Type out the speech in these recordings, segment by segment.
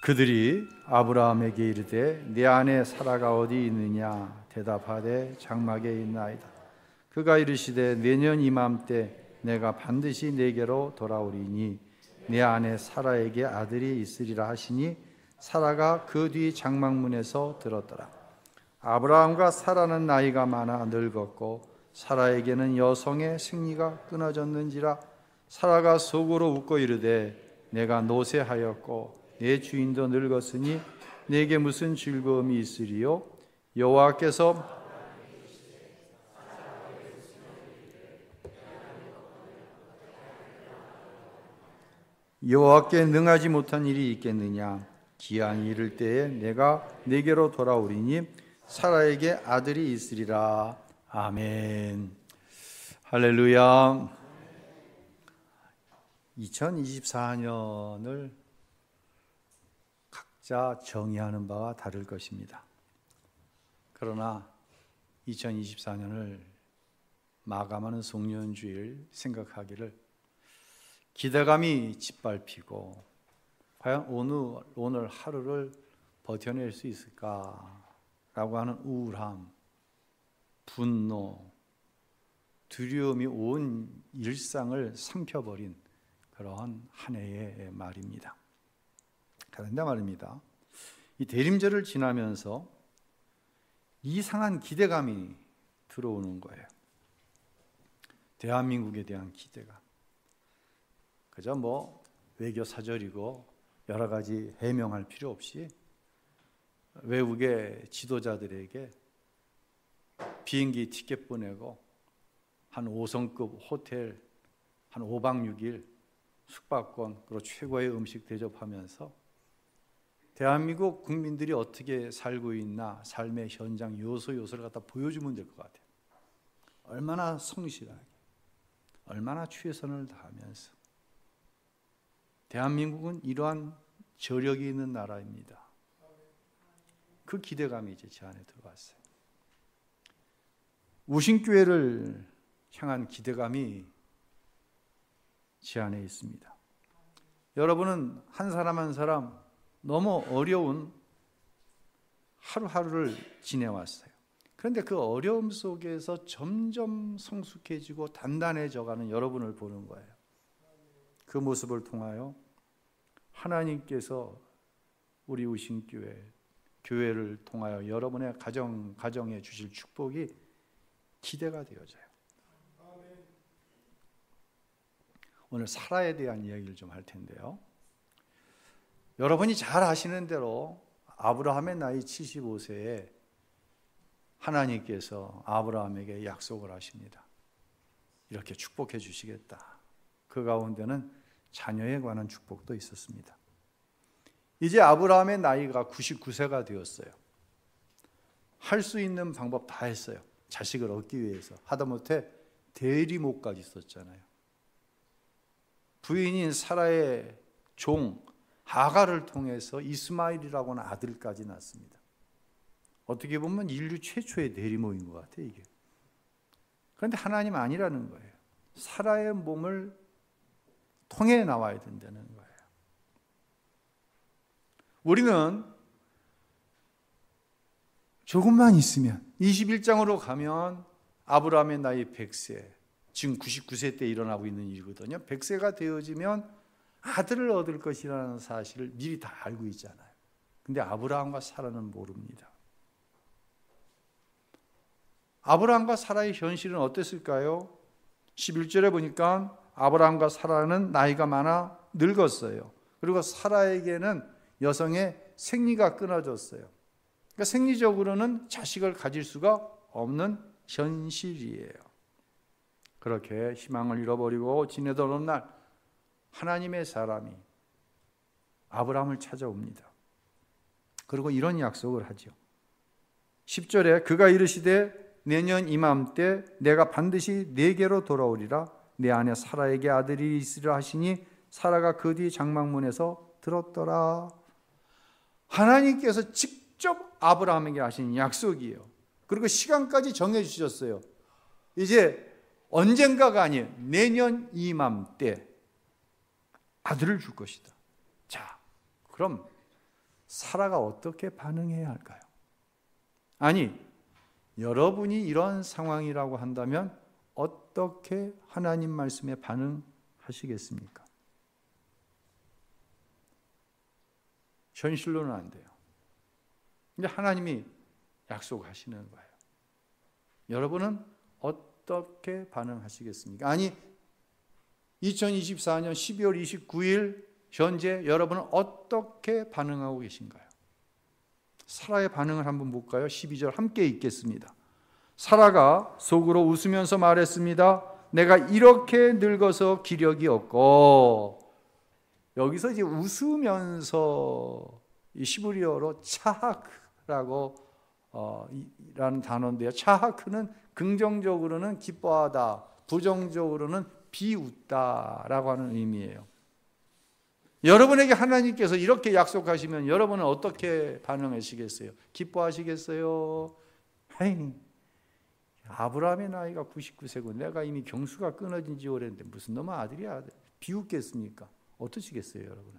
그들이 아브라함에게 이르되 네 아내 사라가 어디 있느냐 대답하되 장막에 있나이다. 그가 이르시되 내년 이맘때 내가 반드시 내게로 돌아오리니 내 아내 사라에게 아들이 있으리라 하시니 사라가 그 뒤 장막문에서 들었더라. 아브라함과 사라는 나이가 많아 늙었고 사라에게는 여성의 생리가 끊어졌는지라. 사라가 속으로 웃고 이르되 내가 노쇠하였고 내 주인도 늙었으니 내게 무슨 즐거움이 있으리요? 여호와께서 여호와께 능하지 못한 일이 있겠느냐? 기한이 이를 때에 내가 내게로 돌아오리니 사라에게 아들이 있으리라. 아멘. 할렐루야. 2024년을 각자 정의하는 바와 다를 것입니다. 그러나 2024년을 마감하는 송년주일 생각하기를 기대감이 짓밟히고 과연 오늘 하루를 버텨낼 수 있을까라고 하는 우울함, 분노, 두려움이 온 일상을 삼켜버린 그러한 한 해의 말입니다. 그런데 말입니다, 이 대림절을 지나면서 이상한 기대감이 들어오는 거예요. 대한민국에 대한 기대감. 그저 외교 사절이고 여러 가지 해명할 필요 없이 외국의 지도자들에게 비행기 티켓 보내고 한 5성급 호텔 한 5박 6일 숙박권 그리고 최고의 음식 대접하면서 대한민국 국민들이 어떻게 살고 있나 삶의 현장 요소를 갖다 보여주면 될 것 같아요. 얼마나 성실하게, 얼마나 최선을 다하면서. 대한민국은 이러한 저력이 있는 나라입니다. 그 기대감이 이제 제 안에 들어왔어요. 우신교회를 향한 기대감이 제 안에 있습니다. 여러분은 한 사람 한 사람 너무 어려운 하루하루를 지내왔어요. 그런데 그 어려움 속에서 점점 성숙해지고 단단해져가는 여러분을 보는 거예요. 그 모습을 통하여 하나님께서 우리 우신교회, 교회를 통하여 여러분의 가정에 주실 축복이 기대가 되어져요. 오늘 사라에 대한 이야기를 좀 할 텐데요. 여러분이 잘 아시는 대로 아브라함의 나이 75세에 하나님께서 아브라함에게 약속을 하십니다. 이렇게 축복해 주시겠다. 그 가운데는 자녀에 관한 축복도 있었습니다. 이제 아브라함의 나이가 99세가 되었어요. 할 수 있는 방법 다 했어요. 자식을 얻기 위해서. 하다못해 대리모까지 썼잖아요. 부인인 사라의 종 하가를 통해서 이스마엘이라고 하는 아들까지 낳습니다. 어떻게 보면 인류 최초의 대리모인 것 같아요, 이게. 그런데 하나님 아니라는 거예요. 사라의 몸을 통해 나와야 된다는 거예요. 우리는 조금만 있으면 21장으로 가면 아브라함의 나이 100세, 지금 99세 때 일어나고 있는 일이거든요. 100세가 되어지면 아들을 얻을 것이라는 사실을 미리 다 알고 있잖아요. 근데 아브라함과 사라는 모릅니다. 아브라함과 사라의 현실은 어땠을까요? 11절에 보니까 아브라함과 사라는 나이가 많아 늙었어요. 그리고 사라에게는 여성의 생리가 끊어졌어요. 그러니까 생리적으로는 자식을 가질 수가 없는 현실이에요. 그렇게 희망을 잃어버리고 지내던 어느 날 하나님의 사람이 아브라함을 찾아옵니다. 그리고 이런 약속을 하죠. 10절에 그가 이르시되 내년 이맘때 내가 반드시 네게로 돌아오리라. 내 아내 사라에게 아들이 있으리라 하시니 사라가 그 뒤 장막문에서 들었더라. 하나님께서 직접 아브라함에게 하신 약속이에요. 그리고 시간까지 정해 주셨어요. 이제 언젠가가 아니에요. 내년 이맘때 아들을 줄 것이다. 자, 그럼 사라가 어떻게 반응해야 할까요? 아니, 여러분이 이런 상황이라고 한다면 어떻게 하나님 말씀에 반응하시겠습니까? 현실로는 안 돼요. 근데 하나님이 약속하시는 거예요. 여러분은 어떻게 반응하시겠습니까? 아니, 2024년 12월 29일 현재 여러분은 어떻게 반응하고 계신가요? 사라의 반응을 한번 볼까요? 12절 함께 읽겠습니다. 사라가 속으로 웃으면서 말했습니다. 내가 이렇게 늙어서 기력이 없고, 여기서 이제 웃으면서 이 시브리어로 차하크라고 라는 단어인데요. 차하크는 긍정적으로는 기뻐하다, 부정적으로는 비웃다라고 하는 의미예요. 여러분에게 하나님께서 이렇게 약속하시면 여러분은 어떻게 반응하시겠어요? 기뻐하시겠어요? 아이, 아브라함의 나이가 99세고 내가 이미 경수가 끊어진 지 오래인데 무슨 놈의 아들이야. 비웃겠습니까? 어떠시겠어요, 여러분은?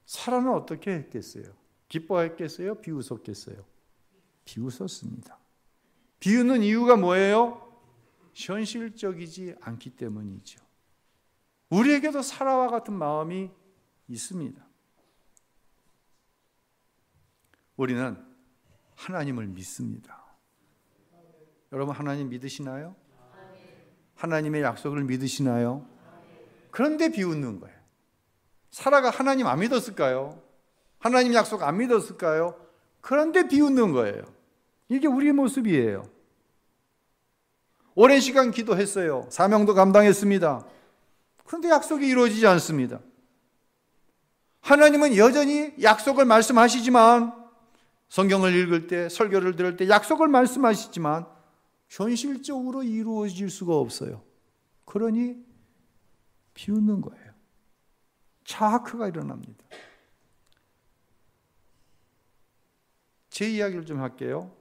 사라는 어떻게 했겠어요? 기뻐했겠어요? 비웃었겠어요? 비웃었습니다. 비웃는 이유가 뭐예요? 현실적이지 않기 때문이죠. 우리에게도 사라와 같은 마음이 있습니다. 우리는 하나님을 믿습니다. 여러분, 하나님 믿으시나요? 하나님의 약속을 믿으시나요? 그런데 비웃는 거예요. 사라가 하나님 안 믿었을까요? 하나님 약속 안 믿었을까요? 그런데 비웃는 거예요. 이게 우리의 모습이에요. 오랜 시간 기도했어요. 사명도 감당했습니다. 그런데 약속이 이루어지지 않습니다. 하나님은 여전히 약속을 말씀하시지만, 성경을 읽을 때, 설교를 들을 때 약속을 말씀하시지만 현실적으로 이루어질 수가 없어요. 그러니 비웃는 거예요. 차하크가 일어납니다. 제 이야기를 좀 할게요.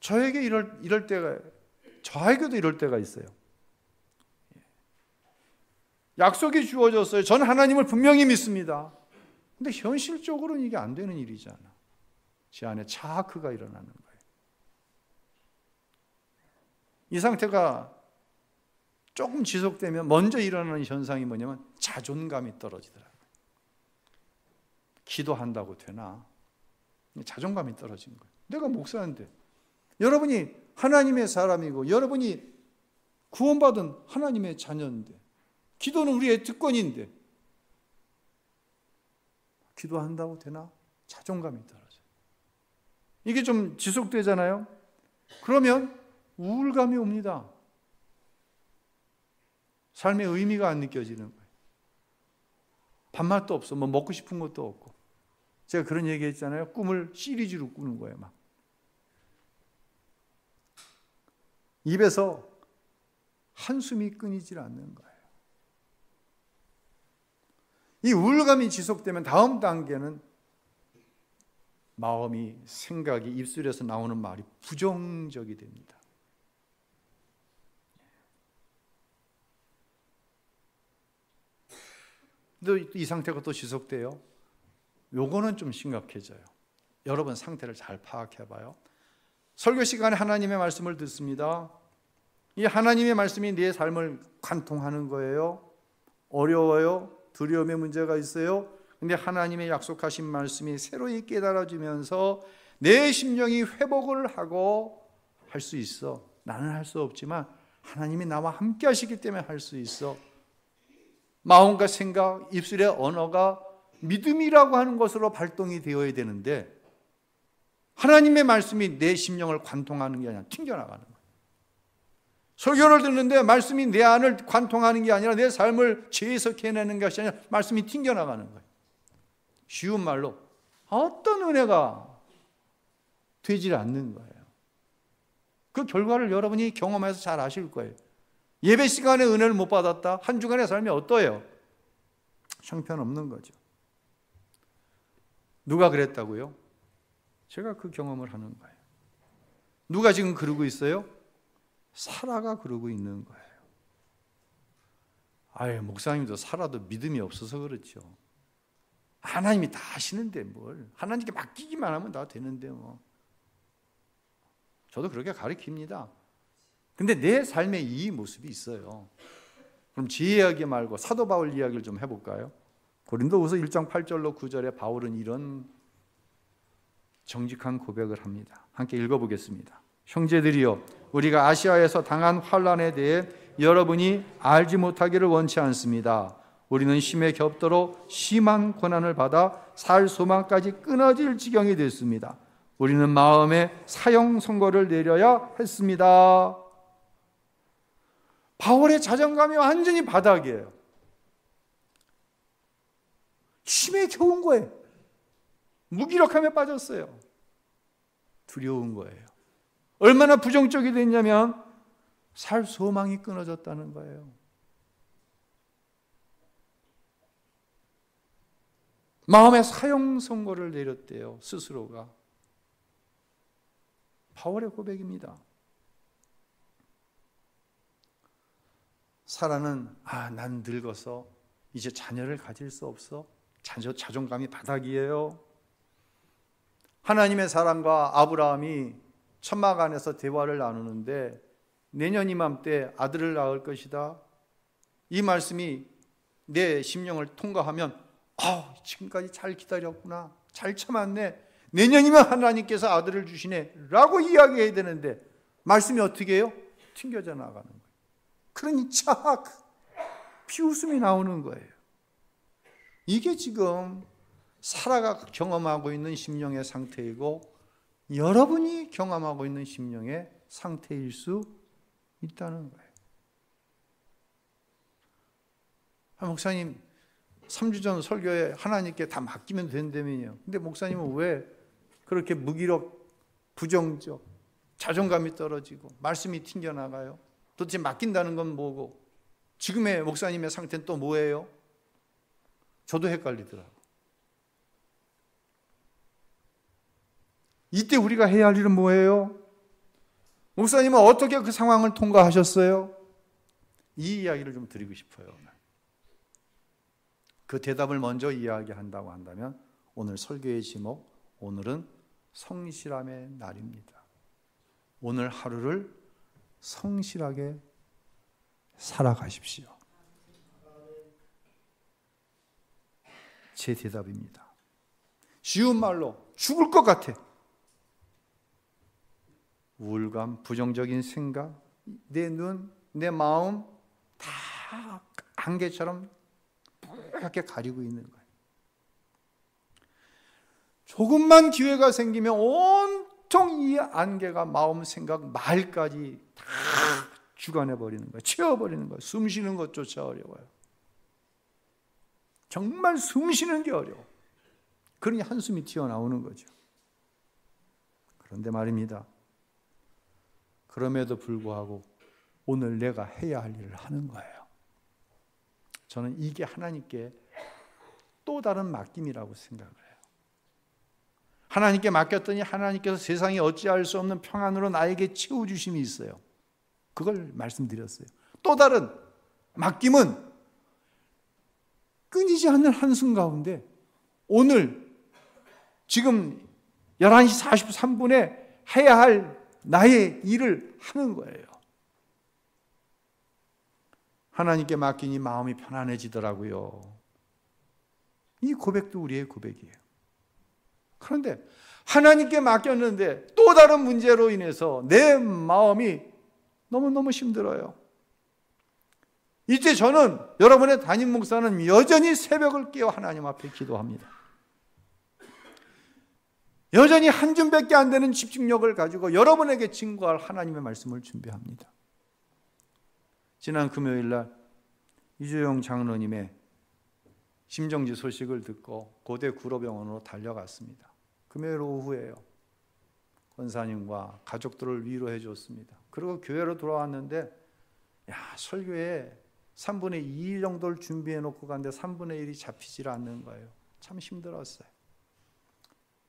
저에게 이럴 때가, 저에게도 이럴 때가 있어요. 약속이 주어졌어요. 저는 하나님을 분명히 믿습니다. 근데 현실적으로는 이게 안 되는 일이잖아. 제 안에 차하크가 일어나는 거예요. 이 상태가 조금 지속되면 먼저 일어나는 현상이 뭐냐면 자존감이 떨어지더라고요. 기도한다고 되나? 자존감이 떨어진 거예요. 내가 목사인데, 여러분이 하나님의 사람이고 여러분이 구원받은 하나님의 자녀인데, 기도는 우리의 특권인데 기도한다고 되나? 자존감이 떨어져요. 이게 좀 지속되잖아요. 그러면 우울감이 옵니다. 삶의 의미가 안 느껴지는 거예요. 밥맛도 없어. 뭐 먹고 싶은 것도 없고. 제가 그런 얘기 했잖아요. 꿈을 시리즈로 꾸는 거예요. 막 입에서 한숨이 끊이질 않는 거예요. 이 우울감이 지속되면 다음 단계는 마음이, 생각이, 입술에서 나오는 말이 부정적이 됩니다. 근데 이 상태가 또 지속돼요. 요거는 좀 심각해져요. 여러분 상태를 잘 파악해봐요. 설교 시간에 하나님의 말씀을 듣습니다. 이 하나님의 말씀이 내 삶을 관통하는 거예요. 어려워요. 두려움의 문제가 있어요. 근데 하나님의 약속하신 말씀이 새로이 깨달아지면서 내 심령이 회복을 하고 할 수 있어. 나는 할 수 없지만 하나님이 나와 함께 하시기 때문에 할 수 있어. 마음과 생각, 입술의 언어가 믿음이라고 하는 것으로 발동이 되어야 되는데 하나님의 말씀이 내 심령을 관통하는 게 아니라 튕겨나가는 거예요. 설교를 듣는데 말씀이 내 안을 관통하는 게 아니라 내 삶을 재해석해내는 것이 아니라 말씀이 튕겨나가는 거예요. 쉬운 말로 어떤 은혜가 되질 않는 거예요. 그 결과를 여러분이 경험해서 잘 아실 거예요. 예배 시간에 은혜를 못 받았다? 한 주간의 삶이 어떠해요? 형편없는 거죠. 누가 그랬다고요? 제가 그 경험을 하는 거예요. 누가 지금 그러고 있어요? 사라가 그러고 있는 거예요. 아유, 목사님도 살아도 믿음이 없어서 그렇죠. 하나님이 다 하시는데 뭘. 하나님께 맡기기만 하면 다 되는데 뭐. 저도 그렇게 가르칩니다. 근데 내 삶에 이 모습이 있어요. 그럼 제 이야기 말고 사도 바울 이야기를 좀 해볼까요? 고린도후서 1장 8절로 9절에 바울은 이런 정직한 고백을 합니다. 함께 읽어보겠습니다. 형제들이여, 우리가 아시아에서 당한 환난에 대해 여러분이 알지 못하기를 원치 않습니다. 우리는 심에 겹도록 심한 고난을 받아 살 소망까지 끊어질 지경이 됐습니다. 우리는 마음에 사형 선고를 내려야 했습니다. 바울의 자존감이 완전히 바닥이에요. 심에 겨운 거예요. 무기력함에 빠졌어요. 두려운 거예요. 얼마나 부정적이 됐냐면 살 소망이 끊어졌다는 거예요. 마음에 사형 선고를 내렸대요. 스스로가. 바울의 고백입니다. 사라는 난 늙어서 이제 자녀를 가질 수 없어. 자존감이 바닥이에요. 하나님의 사람과 아브라함이 천막 안에서 대화를 나누는데 내년 이맘때 아들을 낳을 것이다. 이 말씀이 내 심령을 통과하면 지금까지 잘 기다렸구나. 잘 참았네. 내년이면 하나님께서 아들을 주시네 라고 이야기해야 되는데 말씀이 어떻게 해요? 튕겨져 나가는 거예요. 그러니 비웃음이 나오는 거예요. 이게 지금 사라가 경험하고 있는 심령의 상태이고 여러분이 경험하고 있는 심령의 상태일 수 있다는 거예요. 목사님 3주 전 설교에 하나님께 다 맡기면 된다면요. 근데 목사님은 왜 그렇게 무기력, 부정적, 자존감이 떨어지고 말씀이 튕겨나가요? 도대체 맡긴다는 건 뭐고 지금의 목사님의 상태는 또 뭐예요? 저도 헷갈리더라고요. 이때 우리가 해야 할 일은 뭐예요? 목사님은 어떻게 그 상황을 통과하셨어요? 이 이야기를 좀 드리고 싶어요. 오늘. 그 대답을 먼저 이야기한다고 한다면 오늘 설교의 제목, 오늘은 성실함의 날입니다. 오늘 하루를 성실하게 살아가십시오. 제 대답입니다. 쉬운 말로 죽을 것 같아. 우울감, 부정적인 생각, 내 눈, 내 마음 다 안개처럼 뿌옇게 가리고 있는 거예요. 조금만 기회가 생기면 온통 이 안개가 마음, 생각, 말까지 다 주관해버리는 거예요. 채워버리는 거예요. 숨 쉬는 것조차 어려워요. 정말 숨 쉬는 게 어려워. 그러니 한숨이 튀어나오는 거죠. 그런데 말입니다. 그럼에도 불구하고 오늘 내가 해야 할 일을 하는 거예요. 저는 이게 하나님께 또 다른 맡김이라고 생각을 해요. 하나님께 맡겼더니 하나님께서 세상에 어찌할 수 없는 평안으로 나에게 채워주심이 있어요. 그걸 말씀드렸어요. 또 다른 맡김은 끊이지 않는 한숨 가운데 오늘 지금 11시 43분에 해야 할 나의 일을 하는 거예요. 하나님께 맡기니 마음이 편안해지더라고요. 이 고백도 우리의 고백이에요. 그런데 하나님께 맡겼는데 또 다른 문제로 인해서 내 마음이 너무너무 힘들어요. 이제 저는, 여러분의 담임 목사는 여전히 새벽을 깨어 하나님 앞에 기도합니다. 여전히 한 줌밖에 안 되는 집중력을 가지고 여러분에게 증거할 하나님의 말씀을 준비합니다. 지난 금요일 날 이주영 장로님의 심정지 소식을 듣고 고대 구로병원으로 달려갔습니다. 금요일 오후에요. 권사님과 가족들을 위로해 줬습니다. 그리고 교회로 돌아왔는데 설교에 3분의 2 정도를 준비해 놓고 갔는데 3분의 1이 잡히질 않는 거예요. 참 힘들었어요.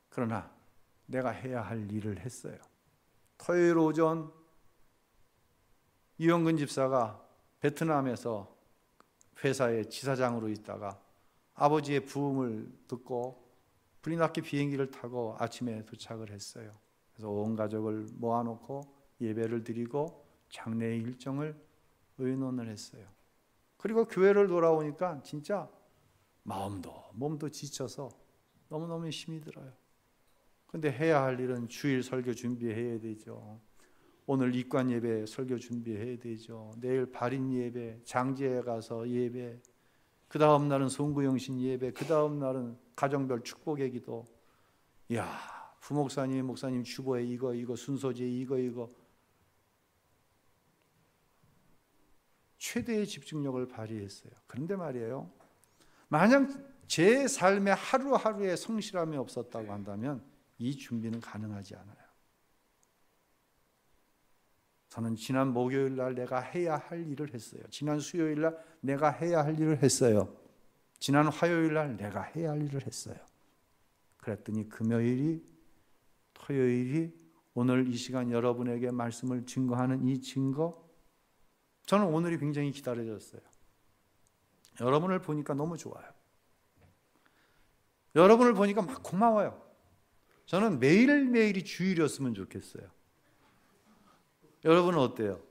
그러나 내가 해야 할 일을 했어요. 토요일 오전 이영근 집사가 베트남에서 회사의 지사장으로 있다가 아버지의 부음을 듣고 불이 났게 비행기를 타고 아침에 도착을 했어요. 그래서 온 가족을 모아놓고 예배를 드리고 장례의 일정을 의논을 했어요. 그리고 교회를 돌아오니까 진짜 마음도 몸도 지쳐서 너무너무 힘이 들어요. 근데 해야 할 일은 주일 설교 준비해야 되죠. 오늘 입관 예배 설교 준비해야 되죠. 내일 발인 예배, 장제에 가서 예배, 그 다음 날은 송구영신 예배, 그 다음 날은 가정별 축복의 기도. 이야, 부목사님, 목사님 주보에 이거 순서지에 이거 최대의 집중력을 발휘했어요. 그런데 말이에요, 만약 제 삶의 하루하루에 성실함이 없었다고 한다면 이 준비는 가능하지 않아요. 저는 지난 목요일 날 내가 해야 할 일을 했어요. 지난 수요일 날 내가 해야 할 일을 했어요. 지난 화요일 날 내가 해야 할 일을 했어요. 그랬더니 금요일이, 토요일이, 오늘 이 시간 여러분에게 말씀을 증거하는 이 증거, 저는 오늘이 굉장히 기다려졌어요. 여러분을 보니까 너무 좋아요. 여러분을 보니까 막 고마워요. 저는 매일매일이 주일이었으면 좋겠어요. 여러분은 어때요?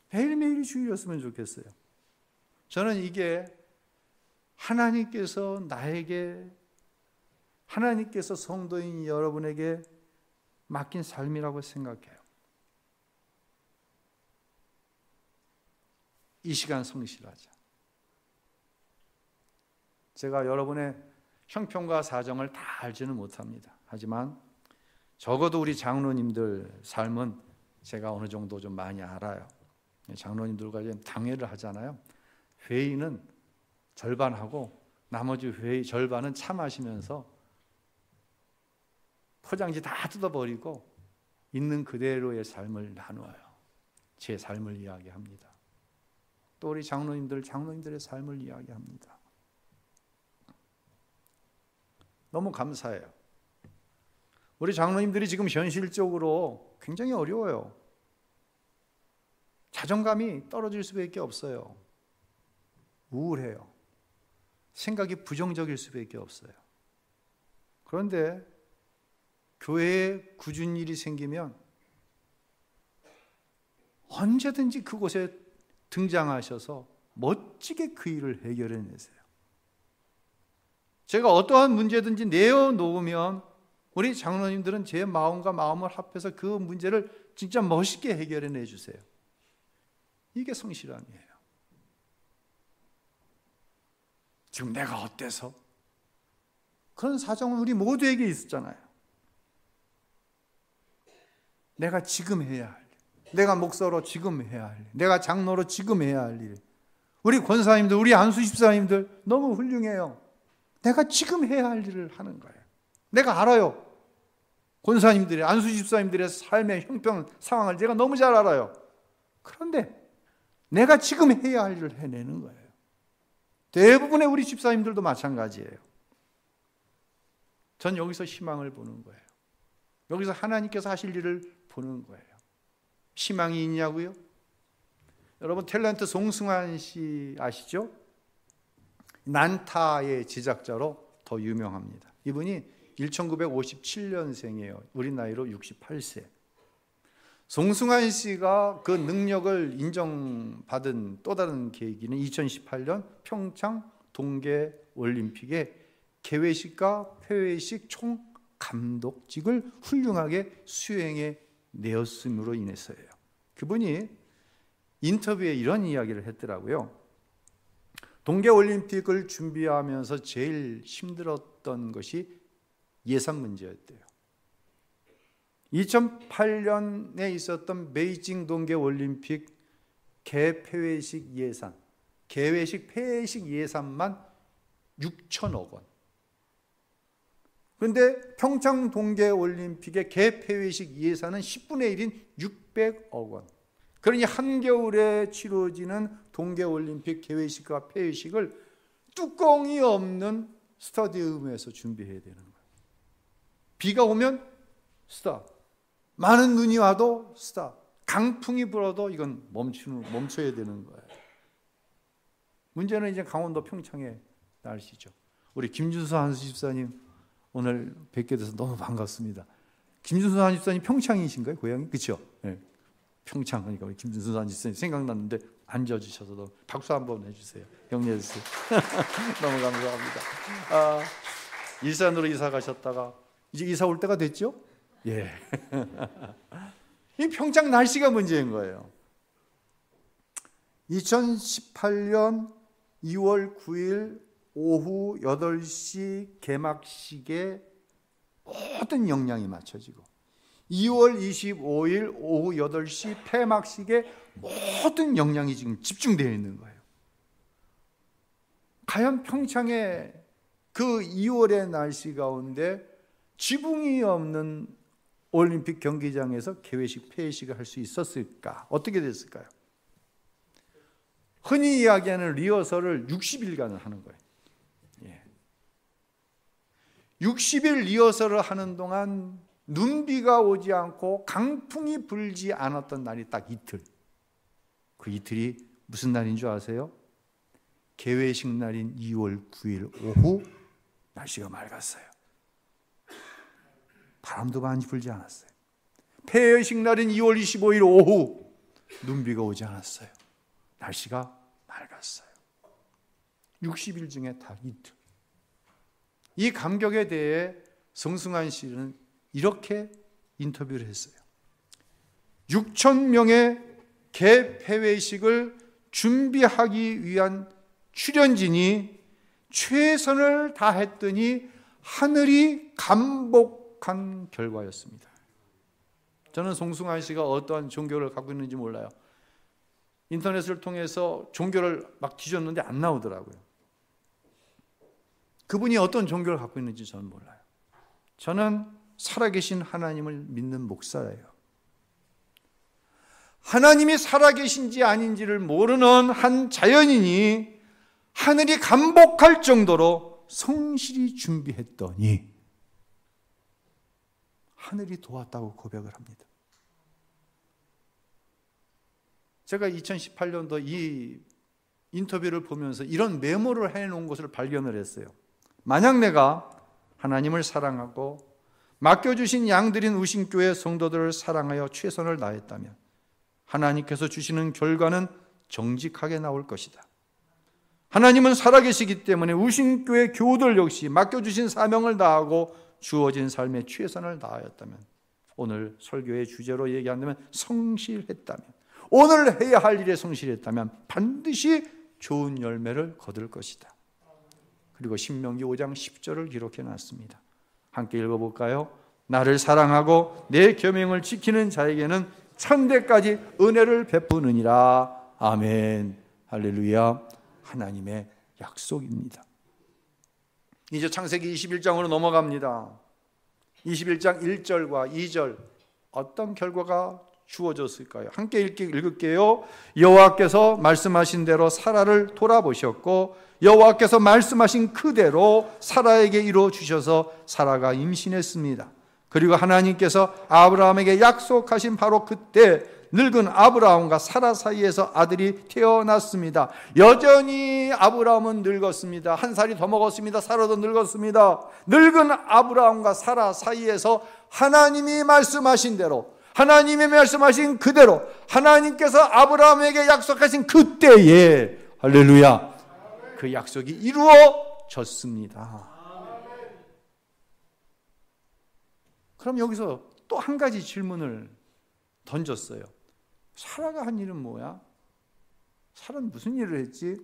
매일매일이 주일이었으면 좋겠어요. 저는 이게 하나님께서 나에게, 하나님께서 성도인 여러분에게 맡긴 삶이라고 생각해요. 이 시간 성실하자. 제가 여러분의 형편과 사정을 다 알지는 못합니다. 하지만 적어도 우리 장로님들 삶은 제가 어느 정도 좀 많이 알아요. 장로님들과 이제 당회를 하잖아요. 회의는 절반하고 나머지 회의 절반은 차 마시면서 포장지 다 뜯어버리고 있는 그대로의 삶을 나누어요. 제 삶을 이야기합니다. 또 우리 장로님들의 삶을 이야기합니다. 너무 감사해요. 우리 장로님들이 지금 현실적으로 굉장히 어려워요. 자존감이 떨어질 수밖에 없어요. 우울해요. 생각이 부정적일 수밖에 없어요. 그런데 교회에 굳은 일이 생기면 언제든지 그곳에 등장하셔서 멋지게 그 일을 해결해내세요. 제가 어떠한 문제든지 내어놓으면 우리 장로님들은 제 마음과 마음을 합해서 그 문제를 진짜 멋있게 해결해내 주세요. 이게 성실함이에요. 지금 내가 어때서? 그런 사정은 우리 모두에게 있었잖아요. 내가 지금 해야 할 일, 내가 목사로 지금 해야 할 일, 내가 장로로 지금 해야 할 일. 우리 권사님들, 우리 안수 집사님들 너무 훌륭해요. 내가 지금 해야 할 일을 하는 거예요. 내가 알아요. 권사님들의, 안수 집사님들의 삶의 형편 상황을 제가 너무 잘 알아요. 그런데 내가 지금 해야 할 일을 해내는 거예요. 대부분의 우리 집사님들도 마찬가지예요. 전 여기서 희망을 보는 거예요. 여기서 하나님께서 하실 일을 보는 거예요. 희망이 있냐고요? 여러분 탤런트 송승환 씨 아시죠? 난타의 제작자로 더 유명합니다. 이분이 1957년생이에요. 우리 나이로 68세. 송승환 씨가 그 능력을 인정받은 또 다른 계기는 2018년 평창 동계올림픽의 개회식과 폐회식 총 감독직을 훌륭하게 수행해 내었음으로 인해서예요. 그분이 인터뷰에 이런 이야기를 했더라고요. 동계올림픽을 준비하면서 제일 힘들었던 것이 예산 문제였대요. 2008년에 있었던 베이징 동계올림픽 개폐회식 예산, 개회식 폐회식 예산만 6천억 원. 그런데 평창 동계올림픽의 개폐회식 예산은 10분의 1인 600억 원. 그러니 한겨울에 치러지는 동계올림픽 개회식과 폐회식을 뚜껑이 없는 스타디움에서 준비해야 되는 거예요. 비가 오면 스탑, 많은 눈이 와도 스탑, 강풍이 불어도 이건 멈춰야 되는 거예요. 문제는 이제 강원도 평창의 날씨죠. 우리 김준수 한수 집사님 오늘 뵙게 돼서 너무 반갑습니다. 김준수 한수 집사님 평창이신가요? 고향이? 그렇죠? 네. 평창 하니까 우리 김준수 한수 집사님 생각났는데 앉아주셔서 박수 한번 해주세요. 격려해 주세요. 너무 감사합니다. 일산으로 이사 가셨다가 이제 이사 올 때가 됐죠? 예. 이 평창 날씨가 문제인 거예요. 2018년 2월 9일 오후 8시 개막식에 모든 역량이 맞춰지고 2월 25일 오후 8시 폐막식에 모든 역량이 지금 집중되어 있는 거예요. 과연 평창의 그 2월의 날씨 가운데 지붕이 없는 올림픽 경기장에서 개회식, 폐회식을 할 수 있었을까? 어떻게 됐을까요? 흔히 이야기하는 리허설을 60일간을 하는 거예요. 60일 리허설을 하는 동안 눈비가 오지 않고 강풍이 불지 않았던 날이 딱 이틀. 그 이틀이 무슨 날인 줄 아세요? 개회식 날인 2월 9일 오후 날씨가 맑았어요. 바람도 많이 불지 않았어요. 폐회식 날인 2월 25일 오후 눈비가 오지 않았어요. 날씨가 맑았어요. 60일 중에 딱 이틀. 이 감격에 대해 성승환 씨는 이렇게 인터뷰를 했어요. 6천 명의 개폐회식을 준비하기 위한 출연진이 최선을 다했더니 하늘이 감복한 결과였습니다. 저는 송승환 씨가 어떠한 종교를 갖고 있는지 몰라요. 인터넷을 통해서 종교를 막 뒤졌는데 안 나오더라고요. 그분이 어떤 종교를 갖고 있는지 저는 몰라요. 저는 살아계신 하나님을 믿는 목사예요. 하나님이 살아계신지 아닌지를 모르는 한 자연인이 하늘이 감복할 정도로 성실히 준비했더니 하늘이 도왔다고 고백을 합니다. 제가 2018년도 이 인터뷰를 보면서 이런 메모를 해놓은 것을 발견을 했어요. 만약 내가 하나님을 사랑하고 맡겨주신 양들인 우신교회 성도들을 사랑하여 최선을 다했다면 하나님께서 주시는 결과는 정직하게 나올 것이다. 하나님은 살아계시기 때문에 우신교회 교우들 역시 맡겨주신 사명을 다하고 주어진 삶에 최선을 다하였다면, 오늘 설교의 주제로 얘기한다면 성실했다면, 오늘 해야 할 일에 성실했다면 반드시 좋은 열매를 거둘 것이다. 그리고 신명기 5장 10절을 기록해 놨습니다. 함께 읽어볼까요? 나를 사랑하고 내 계명을 지키는 자에게는 천대까지 은혜를 베푸느니라. 아멘. 할렐루야. 하나님의 약속입니다. 이제 창세기 21장으로 넘어갑니다. 21장 1절과 2절 어떤 결과가 주어졌을까요? 함께 읽을게요. 여호와께서 말씀하신 대로 사라를 돌아보셨고 여호와께서 말씀하신 그대로 사라에게 이루어 주셔서 사라가 임신했습니다. 그리고 하나님께서 아브라함에게 약속하신 바로 그때 늙은 아브라함과 사라 사이에서 아들이 태어났습니다. 여전히 아브라함은 늙었습니다. 한 살이 더 먹었습니다. 사라도 늙었습니다. 늙은 아브라함과 사라 사이에서 하나님이 말씀하신 대로, 하나님이 말씀하신 그대로, 하나님께서 아브라함에게 약속하신 그때에, 할렐루야, 그 약속이 이루어졌습니다. 그럼 여기서 또 한 가지 질문을 던졌어요. 사라가 한 일은 뭐야? 사라는 무슨 일을 했지?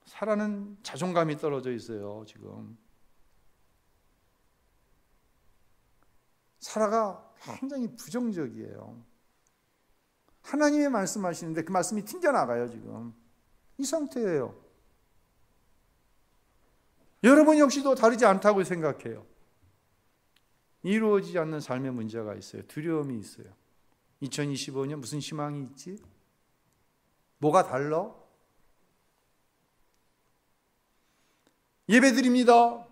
사라는 자존감이 떨어져 있어요, 지금. 사라가 굉장히 부정적이에요. 하나님이 말씀하시는데 그 말씀이 튕겨나가요, 지금. 이 상태예요. 여러분 역시도 다르지 않다고 생각해요. 이루어지지 않는 삶의 문제가 있어요. 두려움이 있어요. 2025년 무슨 희망이 있지? 뭐가 달라? 예배드립니다.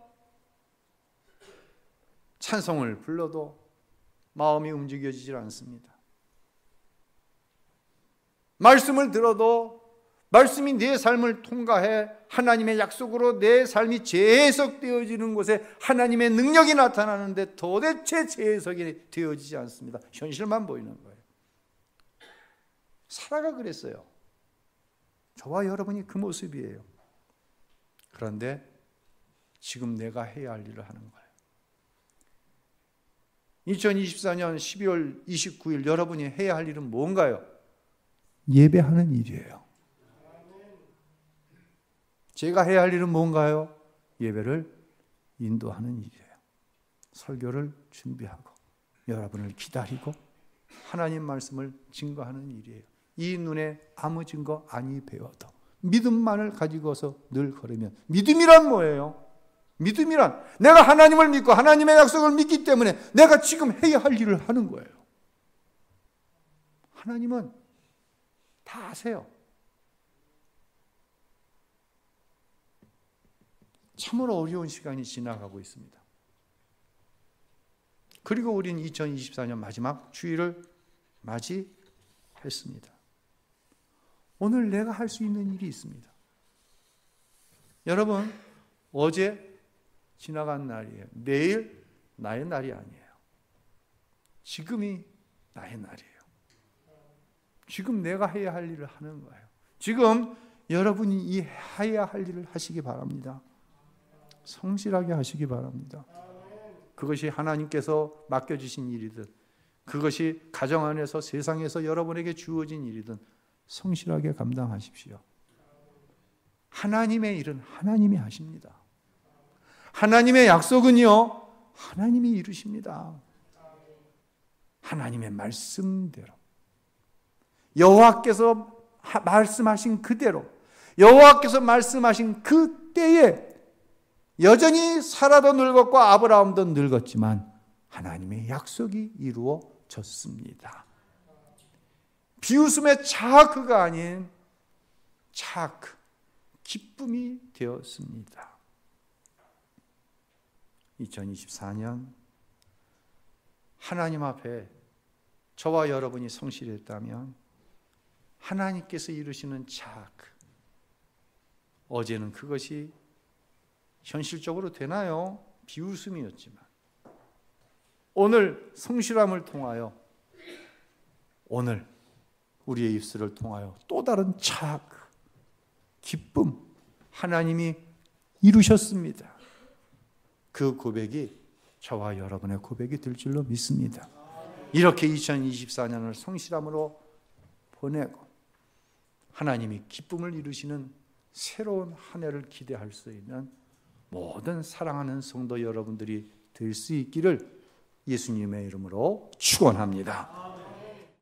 찬송을 불러도 마음이 움직여지질 않습니다. 말씀을 들어도 말씀이 내 삶을 통과해 하나님의 약속으로 내 삶이 재해석되어지는 곳에 하나님의 능력이 나타나는데 도대체 재해석이 되어지지 않습니다. 현실만 보이는 거예요. 사라가 그랬어요. 저와 여러분이 그 모습이에요. 그런데 지금 내가 해야 할 일을 하는 거예요. 2024년 12월 29일 여러분이 해야 할 일은 뭔가요? 예배하는 일이에요. 제가 해야 할 일은 뭔가요? 예배를 인도하는 일이에요. 설교를 준비하고 여러분을 기다리고 하나님 말씀을 증거하는 일이에요. 이 눈에 아무 증거 아니 배워도 믿음만을 가지고서 늘 걸으면, 믿음이란 뭐예요? 믿음이란 내가 하나님을 믿고 하나님의 약속을 믿기 때문에 내가 지금 해야 할 일을 하는 거예요. 하나님은 다 아세요. 참으로 어려운 시간이 지나가고 있습니다. 그리고 우리는 2024년 마지막 주일을 맞이했습니다. 오늘 내가 할 수 있는 일이 있습니다. 여러분, 어제 지나간 날이에요. 내일 나의 날이 아니에요. 지금이 나의 날이에요. 지금 내가 해야 할 일을 하는 거예요. 지금 여러분이 이 해야 할 일을 하시기 바랍니다. 성실하게 하시기 바랍니다. 그것이 하나님께서 맡겨주신 일이든 그것이 가정 안에서 세상에서 여러분에게 주어진 일이든 성실하게 감당하십시오. 하나님의 일은 하나님이 하십니다. 하나님의 약속은요, 하나님이 이루십니다. 하나님의 말씀대로, 여호와께서 말씀하신 그대로, 여호와께서 말씀하신 그 때에 여전히 사라도 늙었고 아브라함도 늙었지만 하나님의 약속이 이루어졌습니다. 비웃음의 차크가 아닌 차크, 기쁨이 되었습니다. 2024년 하나님 앞에 저와 여러분이 성실했다면 하나님께서 이루시는 차크, 어제는 그것이 현실적으로 되나요? 비웃음이었지만 오늘 성실함을 통하여, 오늘 우리의 입술을 통하여 또 다른 차크, 기쁨, 하나님이 이루셨습니다. 그 고백이 저와 여러분의 고백이 될 줄로 믿습니다. 이렇게 2024년을 성실함으로 보내고 하나님이 기쁨을 이루시는 새로운 한 해를 기대할 수 있는 모든 사랑하는 성도 여러분들이 될 수 있기를 예수님의 이름으로 축원합니다.